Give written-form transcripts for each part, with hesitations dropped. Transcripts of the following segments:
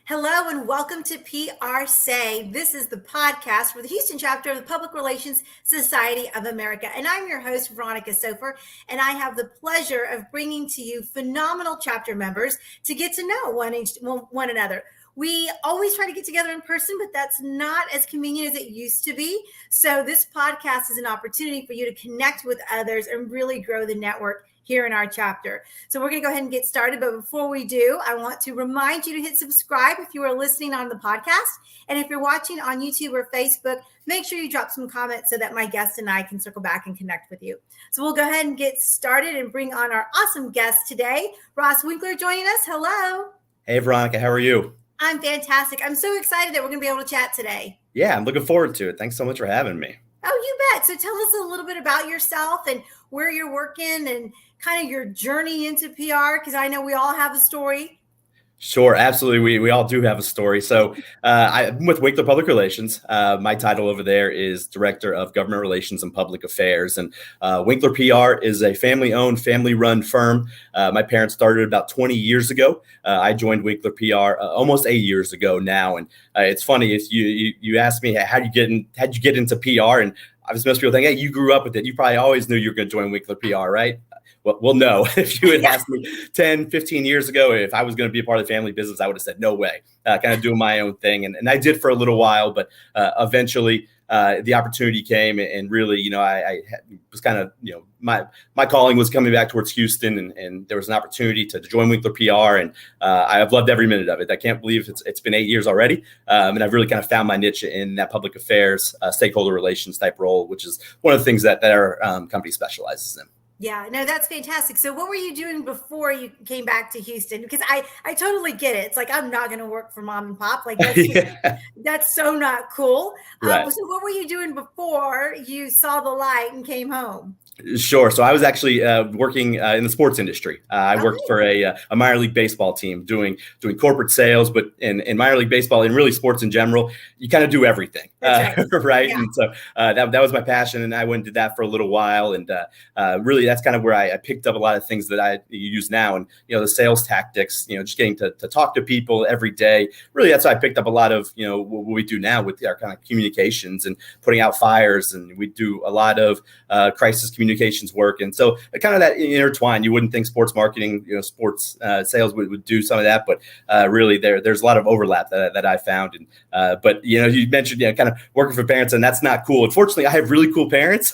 Hello and welcome to PRSay. This is the podcast for the Houston chapter of the Public Relations Society of America. And I'm your host, Veronica Sopher, and I have the pleasure of bringing to you phenomenal chapter members to get to know one another. We always try to get together in person, but that's not as convenient as it used to be. So this podcast is an opportunity for you to connect with others and really grow the network here in our chapter. So we're going to go ahead and get started. But before we do, I want to remind you to hit subscribe if you are listening on the podcast. And if you're watching on YouTube or Facebook, make sure you drop some comments so that my guest and I can circle back and connect with you. So we'll go ahead and get started and bring on our awesome guest today, Ross Winkler joining us. Hello. Hey, Veronica, how are you? I'm fantastic. I'm so excited that we're going to be able to chat today. Yeah, I'm looking forward to it. Thanks so much for having me. Oh, you bet. So tell us a little bit about yourself and where you're working and kind of your journey into PR, because I know we all have a story. Sure, absolutely. We all do have a story. So I'm with Winkler Public Relations. My title over there is Director of Government Relations and Public Affairs. And Winkler PR is a family-owned, family-run firm. My parents started about 20 years ago. I joined Winkler PR almost 8 years ago now. And it's funny, if you ask me, how'd you get into PR? And obviously most people think, hey, you grew up with it. You probably always knew you were going to join Winkler PR, right? Well, no. If you had asked me 10, 15 years ago if I was going to be a part of the family business, I would have said, no way, kind of doing my own thing. And I did for a little while, but eventually the opportunity came and really, I was kind of, my calling was coming back towards Houston and there was an opportunity to join Winkler PR. And I've loved every minute of it. I can't believe it's been 8 years already. And I've really kind of found my niche in that public affairs, stakeholder relations type role, which is one of the things that our company specializes in. Yeah, no, that's fantastic. So what were you doing before you came back to Houston? Because I totally get it. It's like, I'm not going to work for mom and pop. Like that's so not cool. Right. So what were you doing before you saw the light and came home? Sure. So I was actually working in the sports industry. I worked for a minor league baseball team doing corporate sales, but in minor league baseball and really sports in general, you kind of do everything, right? Yeah. And so that was my passion, and I went and did that for a little while. And really, that's kind of where I picked up a lot of things that I use now, and the sales tactics, just getting to talk to people every day. Really, that's how I picked up a lot of what we do now with our kind of communications and putting out fires, and we do a lot of crisis communications work. And so kind of that intertwined. You wouldn't think sports marketing, sports sales would do some of that, but really there's a lot of overlap that I found. And but you mentioned kind of working for parents, and that's not cool. Unfortunately, I have really cool parents,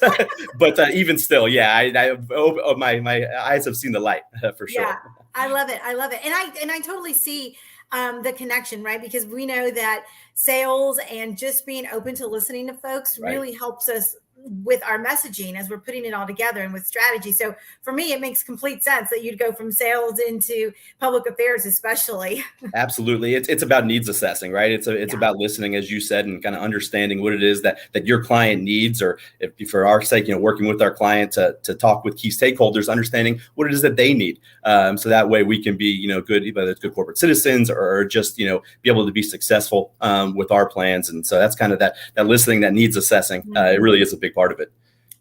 but even still, my eyes have seen the light for sure. Yeah, I love it. And I totally see the connection, right? Because we know that sales and just being open to listening to folks really helps us with our messaging as we're putting it all together and with strategy. So for me, it makes complete sense that you'd go from sales into public affairs, especially. Absolutely. It's about needs assessing, right? It's about listening, as you said, and kind of understanding what it is that your client needs, or if for our sake, working with our client to talk with key stakeholders, understanding what it is that they need. So that way we can be, good, whether it's good corporate citizens or just, be able to be successful with our plans. And so that's kind of that listening, that needs assessing. It really is a big part of it.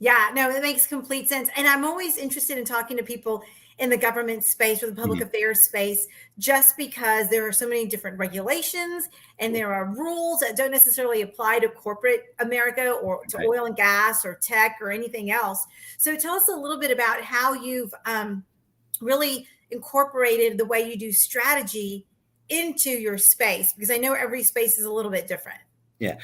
Yeah, no, it makes complete sense. And I'm always interested in talking to people in the government space or the public affairs space, just because there are so many different regulations and there are rules that don't necessarily apply to corporate America or to oil and gas or tech or anything else. So tell us a little bit about how you've really incorporated the way you do strategy into your space, because I know every space is a little bit different. Yeah,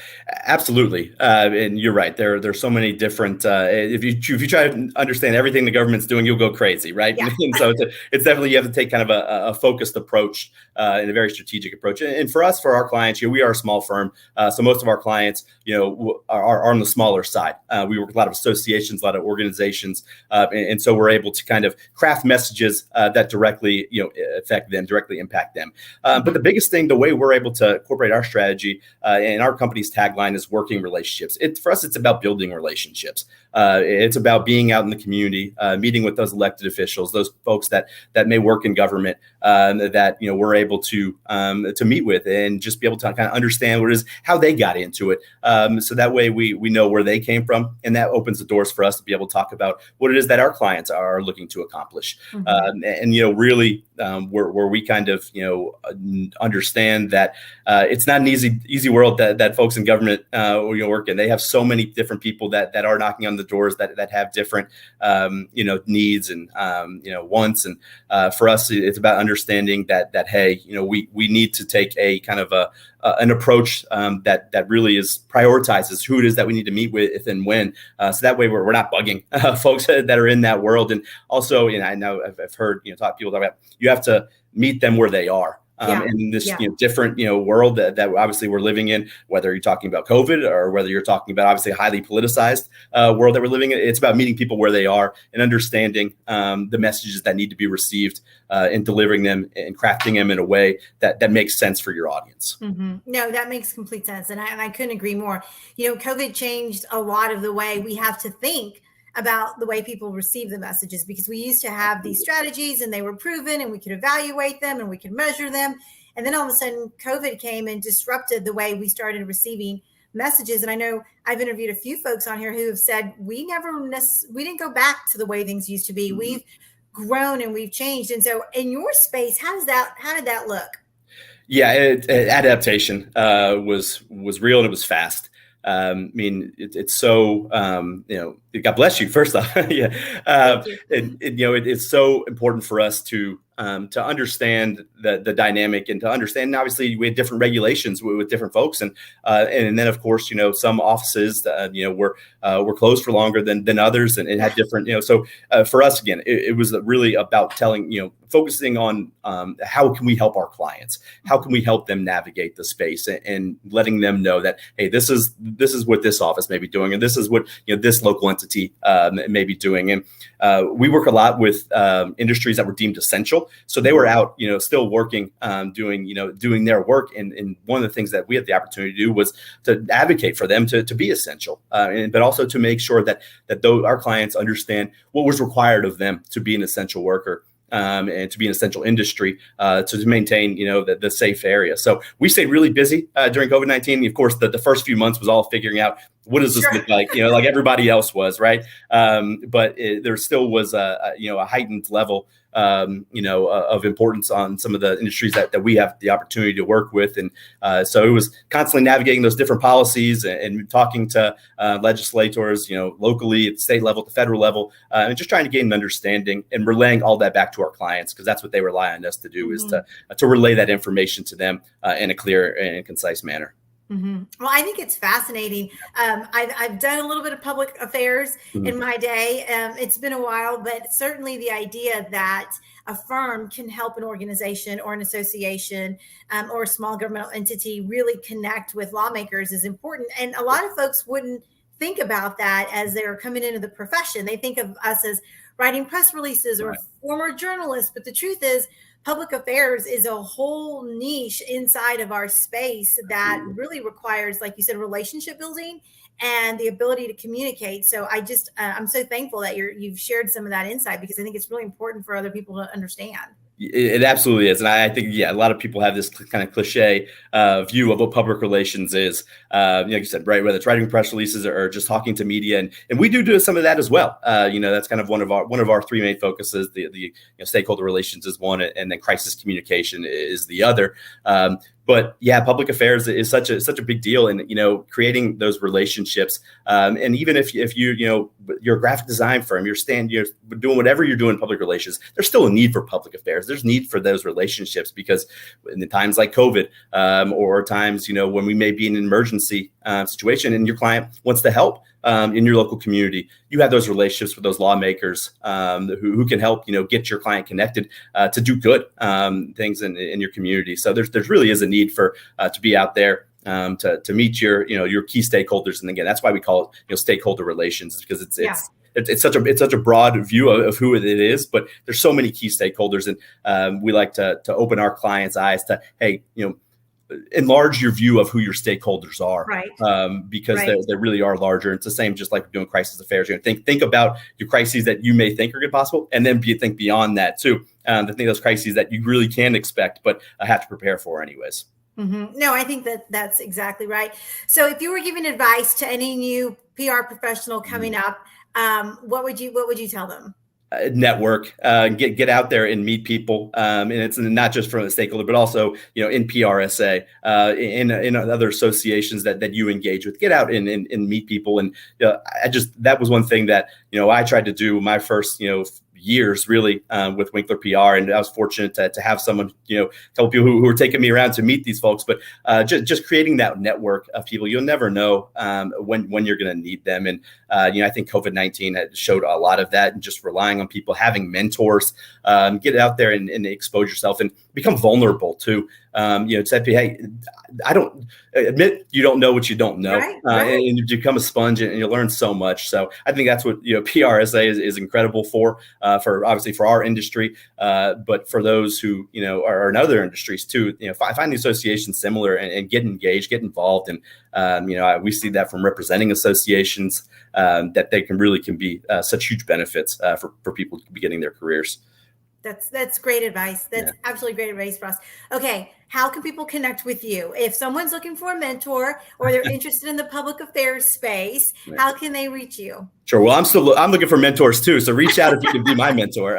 absolutely. And you're right. There's so many different, if you try to understand everything the government's doing, you'll go crazy, right? Yeah. And so it's definitely, you have to take kind of a focused approach and a very strategic approach. And for us, for our clients, we are a small firm. So most of our clients, are on the smaller side. We work with a lot of associations, a lot of organizations. And so we're able to kind of craft messages that directly, affect them, directly impact them. But the biggest thing, the way we're able to incorporate our strategy and our company's tagline is working relationships. For us, it's about building relationships. It's about being out in the community, meeting with those elected officials, those folks that may work in government, that we're able to meet with and just be able to kind of understand what it is, how they got into it. So that way we know where they came from, and that opens the doors for us to be able to talk about what it is that our clients are looking to accomplish. And really where we kind of understand that it's not an easy world that folks in government work in. They have so many different people that are knocking on the doors that have different needs and wants. And for us, it's about understanding that hey, we need to take a kind of an approach that really prioritizes who it is that we need to meet with and when. So that way we're not bugging folks that are in that world. And also, I know I've heard people talk about you have to meet them where they are. In this different world that obviously we're living in, whether you're talking about COVID or whether you're talking about obviously a highly politicized world that we're living in, it's about meeting people where they are and understanding the messages that need to be received and delivering them and crafting them in a way that makes sense for your audience. No, that makes complete sense. And I couldn't agree more. COVID changed a lot of the way we have to think about the way people receive the messages, because we used to have these strategies and they were proven and we could evaluate them and we could measure them. And then all of a sudden COVID came and disrupted the way we started receiving messages. And I know I've interviewed a few folks on here who have said, we didn't go back to the way things used to be. We've grown and we've changed. And so in your space, how did that look? Yeah, adaptation was real and it was fast. It's so, God bless you, first off. It's so important for us to understand the dynamic and to understand, and obviously we had different regulations with different folks. And then of course, some offices, were closed for longer than others and it had different, so for us, again, it was really about focusing on how can we help our clients? How can we help them navigate the space and letting them know that, hey, this is what this office may be doing, and this is what this local entity may be doing. And we work a lot with industries that were deemed essential, so they were out, still working, doing their work. And one of the things that we had the opportunity to do was to advocate for them to be essential, but also to make sure that our clients understand what was required of them to be an essential worker. And to be an essential industry, to maintain, the safe area. So we stayed really busy during COVID-19. Of course, the first few months was all figuring out what does this look like, like everybody else was, right? But there still was a heightened level, of importance on some of the industries that we have the opportunity to work with. And so it was constantly navigating those different policies and talking to legislators, locally at the state level, at the federal level, and just trying to gain an understanding and relaying all that back to our clients, because that's what they rely on us to do, is to relay that information to them in a clear and concise manner. Well, I think it's fascinating. I've done a little bit of public affairs in my day. It's been a while, but certainly the idea that a firm can help an organization or an association or a small governmental entity really connect with lawmakers is important. And a lot of folks wouldn't think about that as they're coming into the profession. They think of us as writing press releases or former journalists. But the truth is, public affairs is a whole niche inside of our space that really requires, like you said, relationship building and the ability to communicate. So I'm so thankful that you've shared some of that insight, because I think it's really important for other people to understand. It absolutely is. And I think, a lot of people have this kind of cliche view of what public relations is, like you said, right, whether it's writing press releases or just talking to media. And we do some of that as well. That's kind of one of our three main focuses. The stakeholder relations is one, and then crisis communication is the other. But public affairs is such a big deal, and creating those relationships. And even if you're a graphic design firm, you're doing whatever you're doing in public relations, there's still a need for public affairs. There's need for those relationships, because in the times like COVID, or times when we may be in an emergency situation and your client wants to help in your local community, you have those relationships with those lawmakers who can help get your client connected to do good things in your community. So there's really is a need for to be out there to meet your key stakeholders. And again, that's why we call it stakeholder relations, because it's such a broad view of who it is, but there's so many key stakeholders, and we like to open our clients' eyes to, hey, enlarge your view of who your stakeholders are, Right. because Right. they really are larger. It's the same, just like doing crisis affairs. You know, think about your crises that you may think are good possible, and then think beyond that too. To think those crises that you really can expect, but have to prepare for anyways. Mm-hmm. No, I think that's exactly right. So if you were giving advice to any new PR professional coming up, what would you tell them? Network, get out there and meet people, and it's not just from the stakeholder, but also in PRSay, in other associations that you engage with. Get out and meet people, and that was one thing that I tried to do my first years really with Winkler PR, and I was fortunate to have someone, a couple people who were taking me around to meet these folks. But just creating that network of people, you'll never know when you're going to need them. And I think COVID-19 showed a lot of that, and just relying on people, having mentors, get out there and expose yourself and become vulnerable too. Say, hey, I don't admit you don't know what you don't know, Right. and you become a sponge and you learn so much. So I think that's what PRSay is incredible for obviously for our industry, but for those who are in other industries too. Find the associations similar and get engaged, get involved, and we see that from representing associations that they can be such huge benefits for people beginning their careers. That's great advice. That's absolutely great advice, Ross. Okay, how can people connect with you? If someone's looking for a mentor or they're interested in the public affairs space, how can they reach you? Sure. Well, I'm looking for mentors too. So reach out if you can be my mentor.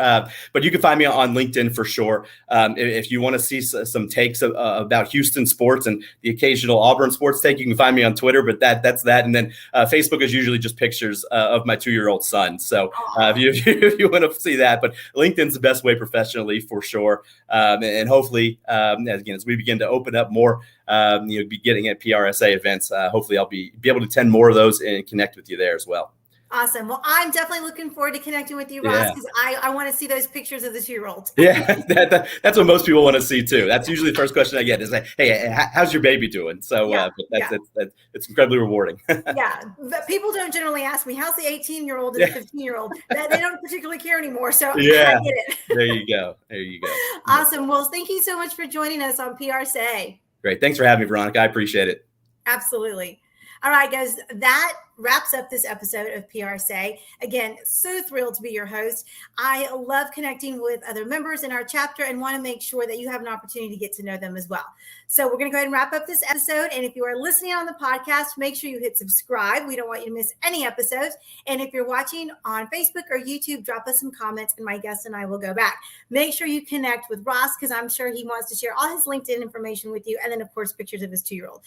But you can find me on LinkedIn for sure. If you want to see some takes about Houston sports and the occasional Auburn sports take, you can find me on Twitter. But that's that. And then Facebook is usually just pictures of my 2-year-old son. So if you want to see that, but LinkedIn's the best way professionally for sure. And hopefully, again, as we begin to open up more, be getting at PRSay events. Hopefully, I'll be able to attend more of those and connect with you there as well. Awesome. Well, I'm definitely looking forward to connecting with you, Ross, because I want to see those pictures of the 2-year-old. Yeah, that's what most people want to see too. That's usually the first question I get is like, "Hey, how's your baby doing?" So it's incredibly rewarding. Yeah, but people don't generally ask me, "How's the 18-year-old and the 15-year-old?" They don't particularly care anymore. So I get it. There you go. Awesome. Well, thank you so much for joining us on PRSay. Great. Thanks for having me, Veronica. I appreciate it. Absolutely. All right, guys, that wraps up this episode of PRSay. Again, so thrilled to be your host. I love connecting with other members in our chapter and want to make sure that you have an opportunity to get to know them as well. So we're going to go ahead and wrap up this episode. And if you are listening on the podcast, make sure you hit subscribe. We don't want you to miss any episodes. And if you're watching on Facebook or YouTube, drop us some comments and my guest and I will go back. Make sure you connect with Ross because I'm sure he wants to share all his LinkedIn information with you. And then, of course, pictures of his 2-year-old.